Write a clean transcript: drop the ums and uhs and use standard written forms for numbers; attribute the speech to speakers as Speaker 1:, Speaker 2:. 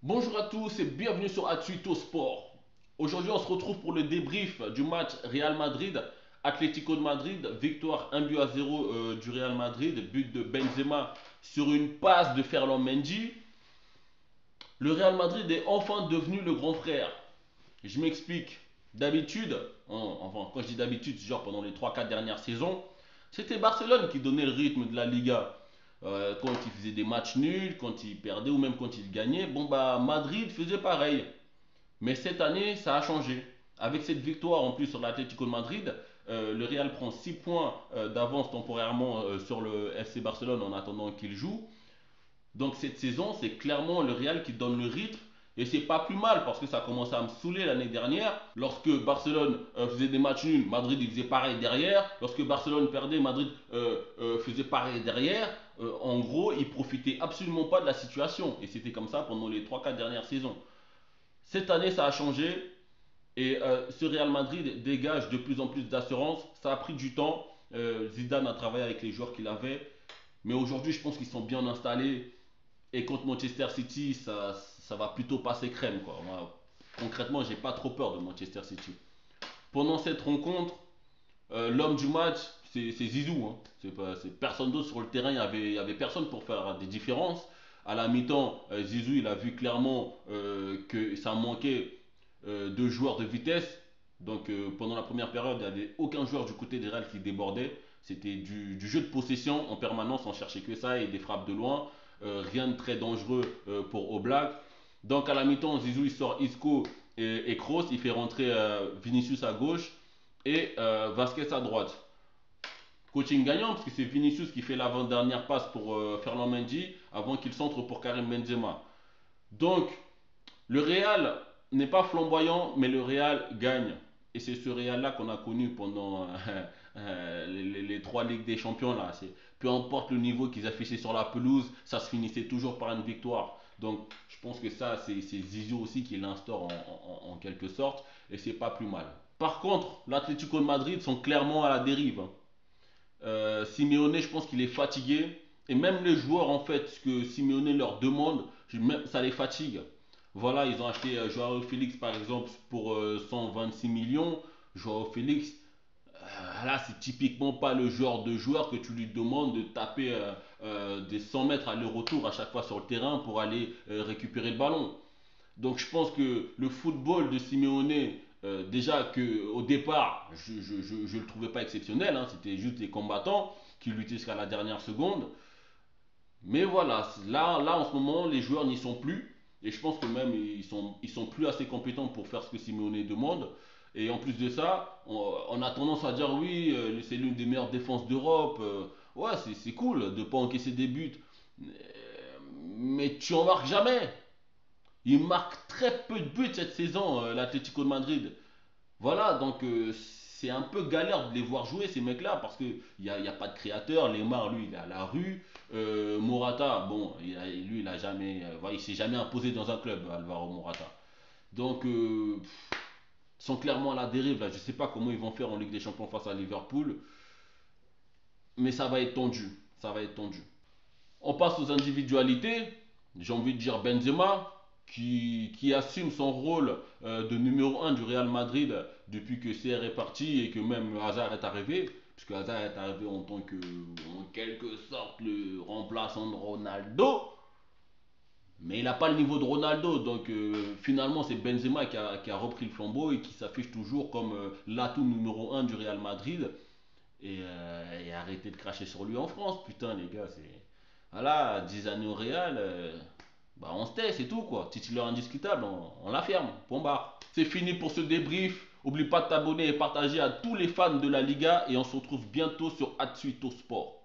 Speaker 1: Bonjour à tous et bienvenue sur Atsuito Sport. Aujourd'hui, on se retrouve pour le débrief du match Real Madrid-Atlético de Madrid. Victoire 1 but à 0 du Real Madrid. But de Benzema sur une passe de Ferland Mendy. Le Real Madrid est enfin devenu le grand frère. Je m'explique. D'habitude, enfin, quand je dis d'habitude, c'est genre pendant les 3-4 dernières saisons, c'était Barcelone qui donnait le rythme de la Liga. Quand ils faisaient des matchs nuls, quand ils perdaient ou même quand ils gagnaient, bon bah Madrid faisait pareil. Mais cette année, ça a changé. Avec cette victoire en plus sur l'Atlético de Madrid, le Real prend 6 points d'avance temporairement sur le FC Barcelone en attendant qu'il joue. Donc cette saison, c'est clairement le Real qui donne le rythme. Et c'est pas plus mal parce que ça a commencé à me saouler l'année dernière. Lorsque Barcelone faisait des matchs nuls, Madrid il faisait pareil derrière. Lorsque Barcelone perdait, Madrid faisait pareil derrière. En gros, ils profitaient absolument pas de la situation. Et c'était comme ça pendant les 3-4 dernières saisons. Cette année, ça a changé. Et ce Real Madrid dégage de plus en plus d'assurance. Ça a pris du temps. Zidane a travaillé avec les joueurs qu'il avait. Mais aujourd'hui, je pense qu'ils sont bien installés. Et contre Manchester City, ça va plutôt passer crème, quoi. Moi, concrètement, j'ai pas trop peur de Manchester City. Pendant cette rencontre, l'homme du match, c'est Zizou, hein. C'est personne d'autre sur le terrain. Il y avait personne pour faire des différences. À la mi-temps, Zizou, il a vu clairement que ça manquait de joueurs de vitesse. Donc pendant la première période, il n'y avait aucun joueur du côté des Real qui débordait. C'était du jeu de possession en permanence, on cherchait que ça et des frappes de loin. Rien de très dangereux pour Oblak. Donc à la mi-temps, Zizou il sort Isco et Kroos, il fait rentrer Vinicius à gauche et Vasquez à droite. Coaching gagnant parce que c'est Vinicius qui fait l'avant-dernière passe pour Ferland Mendy avant qu'il centre pour Karim Benzema. Donc le Real n'est pas flamboyant, mais le Real gagne. Et c'est ce Real-là qu'on a connu pendant les trois Ligues des Champions. Là. Peu importe le niveau qu'ils affichaient sur la pelouse, ça se finissait toujours par une victoire. Donc je pense que ça, c'est Zizou aussi qui l'instaure en quelque sorte. Et c'est pas plus mal. Par contre, l'Atlético de Madrid sont clairement à la dérive. Simeone, je pense qu'il est fatigué. Et même les joueurs, en fait, ce que Simeone leur demande, ça les fatigue. Voilà, ils ont acheté Joao Félix, par exemple, pour 126 millions. Joao Félix, là, c'est typiquement pas le genre de joueur que tu lui demandes de taper des 100 mètres aller-retour à chaque fois sur le terrain pour aller récupérer le ballon. Donc je pense que le football de Simeone, déjà qu'au départ, je le trouvais pas exceptionnel, hein, c'était juste des combattants qui luttaient jusqu'à la dernière seconde. Mais voilà, là en ce moment, les joueurs n'y sont plus. Et je pense que même ils sont plus assez compétents pour faire ce que Simeone demande. Et en plus de ça, on a tendance à dire oui, c'est l'une des meilleures défenses d'Europe. Ouais, c'est cool de ne pas encaisser des buts. Mais tu en marques jamais. Il marque très peu de buts cette saison, l'Atlético de Madrid. Voilà, donc c'est un peu galère de les voir jouer ces mecs-là parce qu'il n'y a pas de créateur. Lemar, lui, il est à la rue. Morata, bon, lui, il a jamais, voilà, il s'est jamais imposé dans un club, Alvaro Morata. Donc, ils sont clairement à la dérive là. Je ne sais pas comment ils vont faire en Ligue des Champions face à Liverpool, mais ça va être tendu. Ça va être tendu. On passe aux individualités. J'ai envie de dire Benzema, qui assume son rôle de numéro un du Real Madrid depuis que CR est parti et que même Hazard est arrivé. Puisque Hazard est arrivé en tant que, en quelque sorte, le remplaçant de Ronaldo. Mais il n'a pas le niveau de Ronaldo. Donc finalement, c'est Benzema qui a repris le flambeau et qui s'affiche toujours comme l'atout numéro un du Real Madrid. Et arrêtez de cracher sur lui en France. Putain, les gars, c'est. Voilà, 10 années au Real, bah on se tait, c'est tout quoi. Titulaire indiscutable, on la ferme. Point barre. C'est fini pour ce débrief. Oublie pas de t'abonner et partager à tous les fans de la Liga. Et on se retrouve bientôt sur Atsuito Sport.